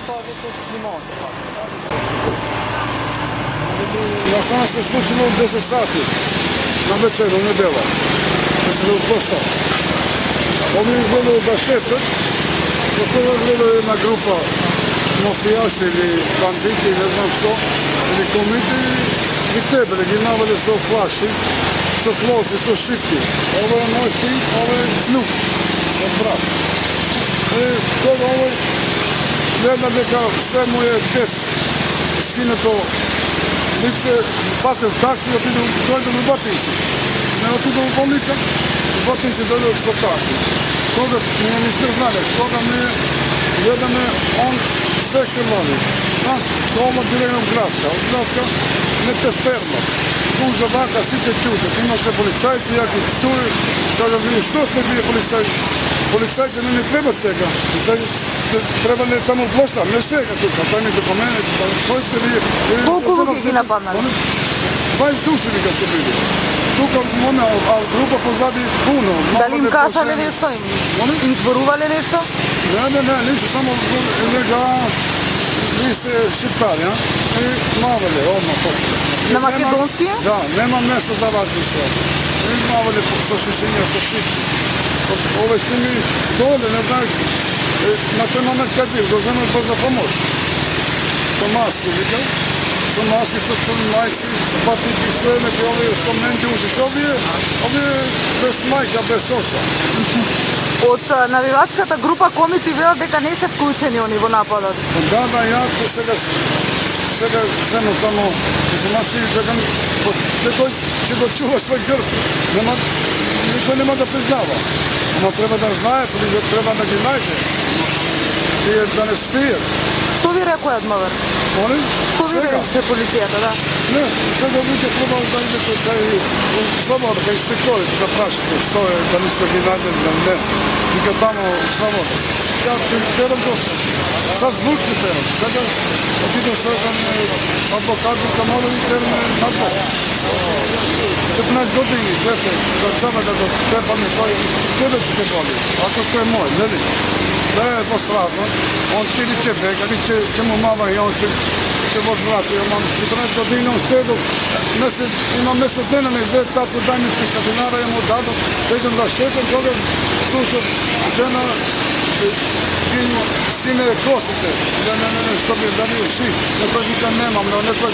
sam to već snimao. Ja sam se slučilo u 10 sati na večeru, u nedela. Da se upoštao. Oni izgledaju da šete, do toga izgledaju jedna grupa mafijaši ili banditi, ne znam što, ili komiti i tebe, da gi navode su flaši, su klosi, su šipki. Ovo je moj sin, ovo je snuk, od brat. I toga ovo gleda neka sve mu je djec, skine to lice, pate u taksi, dođu u Batinci. Ne otidu u bolnicu, u Batinci dođu u Stokasi. Toga nije ni sve znane, toga mi je, jedan je on sve krvavi. Doma direktno Gradska, od Gradska neke ferma. Kuža baka, svi te čute, imaše policajci, jaki psuju, kada vidiš što ste bili policajci. Policajci ne treba svega, treba ne tamo plošta, ne svega tuka, taj mi dokumene, koji ste bili. Koliko ljudi ги нападнали? 20 души kad su bili. Тука ona, a grupa pozadi puno. Дали им кажале нешто? Им зборувале нешто? Ne, nisu samo njega, vi ste šiptari, a? I mavali, odmah počne. На македонски? Da, nema mjesta za vas više. I mavali sa šišinja, sa šipki. Ove su mi dole, ne znam, na taj moment kad bi, dozemno je za pomoć. Sa maski, vidjel? Sa maski, sa majci, patniki, sve neke ove sa menđe užiš. Ovi je bez majka, bez oca. Од навивачката група комити велат дека не се вклучени они во нападот. Да, ја сега вземам само информации, дека секој ќе го чува свој грб. Никој нема да признава. Ама треба да знае, треба да ги најде. И да не спијат. Што ви рекоа Адмавер? Моли? Што ви рече полицијата, да? Не, сега виќе треба да идете кај слобода, кај инспекторите да прашате што е, дали сте ги најдели, дали не. Вика тамо слобода. Ја ќе терам до са звуци терам. Сега отидам со адвокат, вика моля ви терам надвор. 14 години, гледате, за себе да го тепаме тој, тебе ќе те боли, ако што е мој, нели? Да е посразно, он или ќе бега, или ќе му мава и он ќе возврати. Имам 14 години, он седов, имам месец дена не изглед татко, дай ми 300 динара, ја му дадов, да идем да шетам, тога слушам жена, скине косите, не, што би да ви уши, некој вика немам, но некој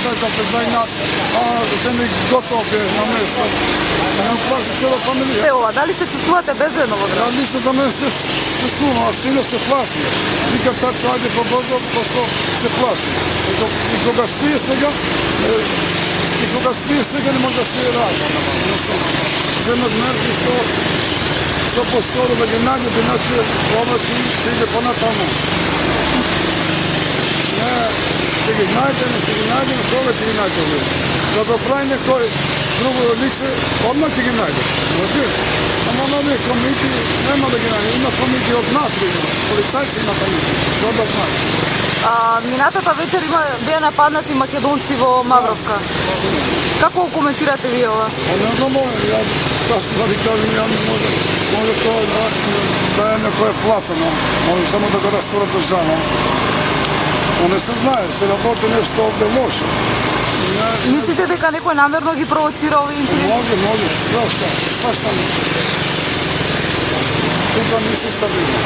дай над, се ми готов е на место. Да не плаши цела фамилија. Ова, дали се чувствувате безбедно во град? Нищо за мен се чувствувам, а сина се плаши. Вика татко, ајде побрзо, пошто се плаши. И кога спие сега, не може да спие рано. Земат мерки што по-скоро да ги најдат, иначе ова ќе иде понатаму. Не, ќе ги најдеме, кога ќе ги најдеме. Да го прави некој друго лице, одмah ќе ги најде. Ама нови комити нема да ги најде. Има комити од натри, полицајци има комити. Тоа да знаат. Минатата вечер беа нападнати македонци во Мавровка. Како го коментирате вие ова? Не знам, јас да ви кажам, ја не може тоа да е некоја платено. Може само да го растурат држава. Но не се знае, се работи нешто овде лошо. Мислите дека некој намерно ги провоцира овој инцидент? Може, свашта не. Тука не се стабилно.